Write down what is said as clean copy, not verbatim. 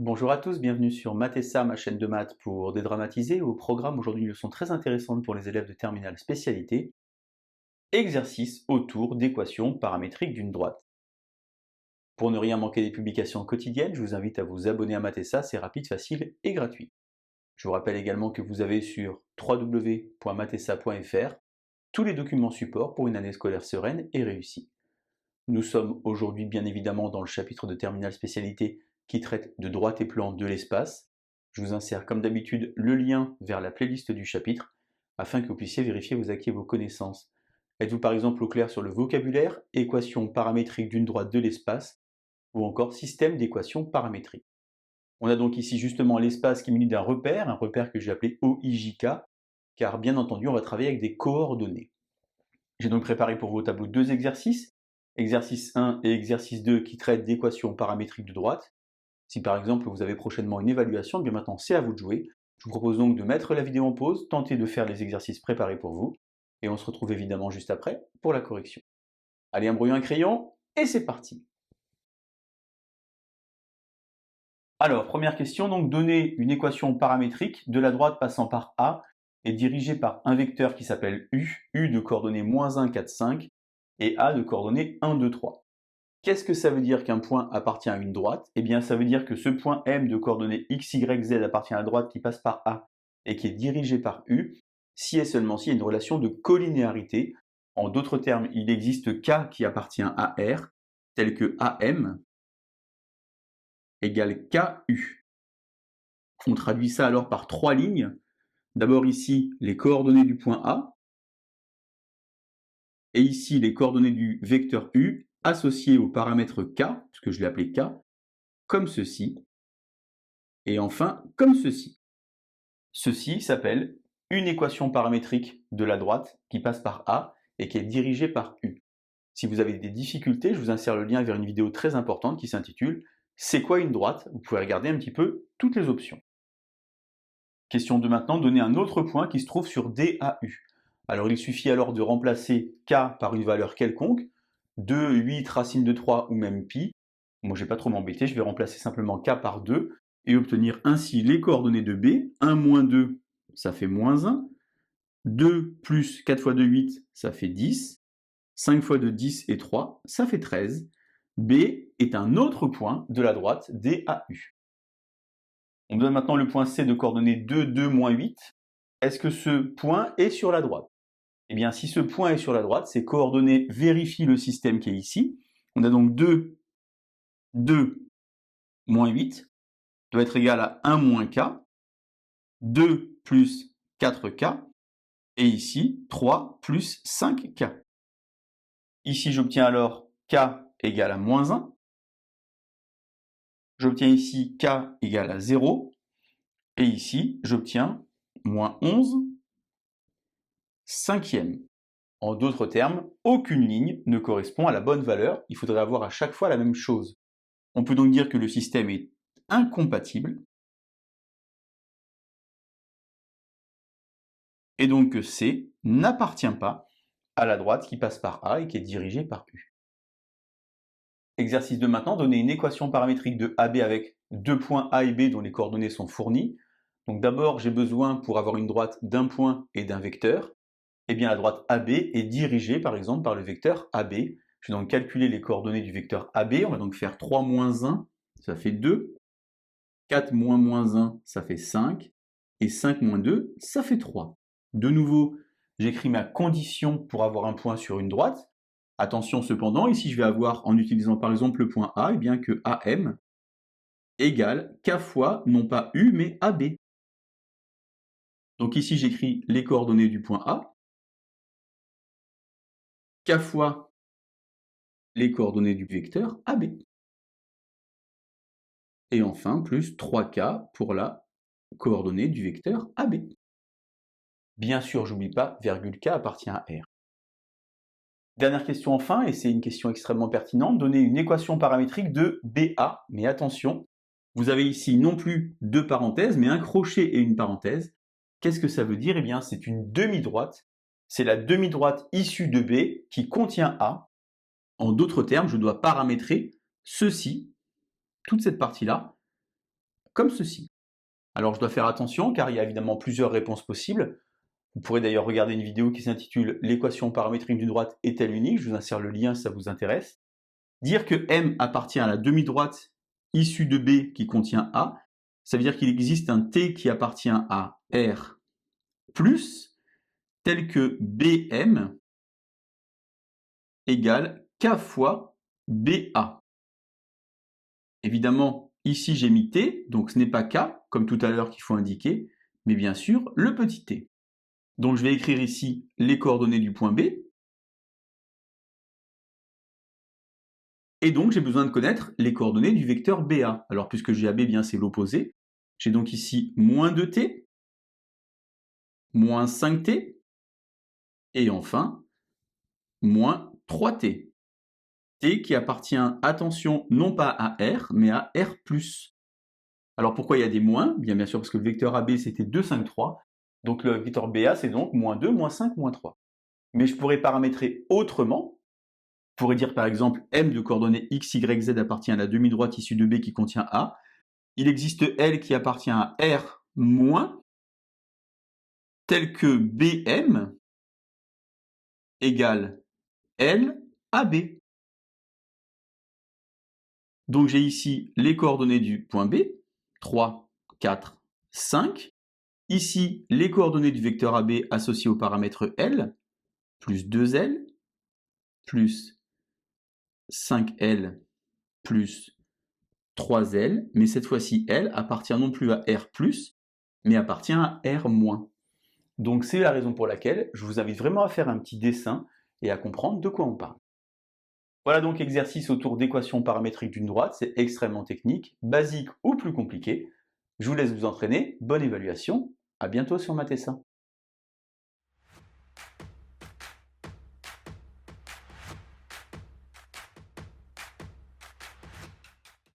Bonjour à tous, bienvenue sur Math&Ça, ma chaîne de maths pour dédramatiser. Au programme aujourd'hui une leçon très intéressante pour les élèves de terminale spécialité, exercice autour d'équations paramétriques d'une droite. Pour ne rien manquer des publications quotidiennes, je vous invite à vous abonner à Math&Ça, c'est rapide, facile et gratuit. Je vous rappelle également que vous avez sur www.mathessa.fr tous les documents support pour une année scolaire sereine et réussie. Nous sommes aujourd'hui bien évidemment dans le chapitre de terminale spécialité qui traite de droite et plan de l'espace. Je vous insère comme d'habitude le lien vers la playlist du chapitre afin que vous puissiez vérifier vos acquis et vos connaissances. Êtes-vous par exemple au clair sur le vocabulaire, équation paramétrique d'une droite de l'espace ou encore système d'équations paramétriques. On a donc ici justement l'espace qui est muni d'un repère, un repère que j'ai appelé OIJK, car bien entendu on va travailler avec des coordonnées. J'ai donc préparé pour vos tableaux deux exercices, exercice 1 et exercice 2 qui traitent d'équations paramétriques de droite. Si par exemple vous avez prochainement une évaluation, bien maintenant c'est à vous de jouer. Je vous propose donc de mettre la vidéo en pause, tenter de faire les exercices préparés pour vous, et on se retrouve évidemment juste après pour la correction. Allez, un brouillon, un crayon, et c'est parti. Alors, première question, donc donner une équation paramétrique de la droite passant par A et dirigée par un vecteur qui s'appelle U de coordonnées -1, 4, 5, et A de coordonnées 1, 2, 3. Qu'est-ce que ça veut dire qu'un point appartient à une droite? Eh bien, ça veut dire que ce point M de coordonnées x, y, z appartient à la droite qui passe par A et qui est dirigée par U, si et seulement si il y a une relation de collinéarité. En d'autres termes, il existe K qui appartient à R, tel que AM égale KU. On traduit ça alors par trois lignes. D'abord ici, les coordonnées du point A, et ici les coordonnées du vecteur U associées au paramètre K, puisque je l'ai appelé K, comme ceci, et enfin comme ceci. Ceci s'appelle une équation paramétrique de la droite qui passe par A et qui est dirigée par U. Si vous avez des difficultés, je vous insère le lien vers une vidéo très importante qui s'intitule « C'est quoi une droite ?» Vous pouvez regarder un petit peu toutes les options. Question de maintenant, donner un autre point qui se trouve sur DAU. Alors il suffit alors de remplacer K par une valeur quelconque, 2, 8, racine de 3 ou même pi. Moi je ne vais pas trop m'embêter, je vais remplacer simplement K par 2 et obtenir ainsi les coordonnées de B. 1 moins 2, ça fait moins 1. 2 plus 4 fois 2, 8, ça fait 10. 5 fois 2, 10 et 3, ça fait 13. B est un autre point de la droite DAU. On me donne maintenant le point C de coordonnées 2, 2, moins 8. Est-ce que ce point est sur la droite? Eh bien, si ce point est sur la droite, ces coordonnées vérifient le système qui est ici. On a donc 2, 2, moins 8 doit être égal à 1 moins K, 2 plus 4K, et ici 3 plus 5K. Ici, j'obtiens alors K égale à moins 1. J'obtiens ici K égale à 0. Et ici, j'obtiens moins 11 cinquième. En d'autres termes, aucune ligne ne correspond à la bonne valeur. Il faudrait avoir à chaque fois la même chose. On peut donc dire que le système est incompatible et donc que C n'appartient pas à la droite qui passe par A et qui est dirigée par U. Exercice de maintenant, donner une équation paramétrique de AB avec deux points A et B dont les coordonnées sont fournies. Donc d'abord, j'ai besoin, pour avoir une droite, d'un point et d'un vecteur. Eh bien, la droite AB est dirigée, par exemple, par le vecteur AB. Je vais donc calculer les coordonnées du vecteur AB. On va donc faire 3 moins 1, ça fait 2. 4 moins moins 1, ça fait 5. Et 5 moins 2, ça fait 3. De nouveau, j'écris ma condition pour avoir un point sur une droite. Attention cependant, ici je vais avoir, en utilisant par exemple le point A, eh bien que AM égale K fois, non pas U, mais AB. Donc ici j'écris les coordonnées du point A, K fois les coordonnées du vecteur AB. Et enfin, plus 3K pour la coordonnée du vecteur AB. Bien sûr, j'oublie pas, virgule K appartient à R. Dernière question enfin, et c'est une question extrêmement pertinente, donner une équation paramétrique de BA. Mais attention, vous avez ici non plus deux parenthèses, mais un crochet et une parenthèse. Qu'est-ce que ça veut dire? Eh bien, c'est une demi-droite. C'est la demi-droite issue de B qui contient A. En d'autres termes, je dois paramétrer ceci, toute cette partie-là, comme ceci. Alors je dois faire attention car il y a évidemment plusieurs réponses possibles. Vous pourrez d'ailleurs regarder une vidéo qui s'intitule « L'équation paramétrique d'une droite est-elle unique ?» Je vous insère le lien si ça vous intéresse. Dire que M appartient à la demi-droite issue de B qui contient A, ça veut dire qu'il existe un T qui appartient à R plus, tel que BM égale K fois BA. Évidemment, ici j'ai mis T, donc ce n'est pas K, comme tout à l'heure qu'il faut indiquer, mais bien sûr le petit t. Donc je vais écrire ici les coordonnées du point B. Et donc j'ai besoin de connaître les coordonnées du vecteur BA. Alors puisque j'ai AB, bien c'est l'opposé. J'ai donc ici moins 2t, moins 5t, et enfin, moins 3t. T qui appartient, attention, non pas à R, mais à R+. Alors pourquoi il y a des moins? Bien sûr parce que le vecteur AB c'était 2, 5, 3. Donc le vecteur BA c'est donc moins 2, moins 5, moins 3. Mais je pourrais paramétrer autrement. Je pourrais dire par exemple M de coordonnées x, y, z appartient à la demi-droite issue de B qui contient A. Il existe L qui appartient à R moins, tel que BM égale L AB. Donc j'ai ici les coordonnées du point B, 3, 4, 5. Ici, les coordonnées du vecteur AB associées au paramètre L, plus 2L, plus 5L, plus 3L, mais cette fois-ci, L appartient non plus à R+, mais appartient à R-. Donc c'est la raison pour laquelle je vous invite vraiment à faire un petit dessin et à comprendre de quoi on parle. Voilà donc l'exercice autour d'équations paramétriques d'une droite, c'est extrêmement technique, basique ou plus compliqué. Je vous laisse vous entraîner, bonne évaluation, à bientôt sur Mathessin.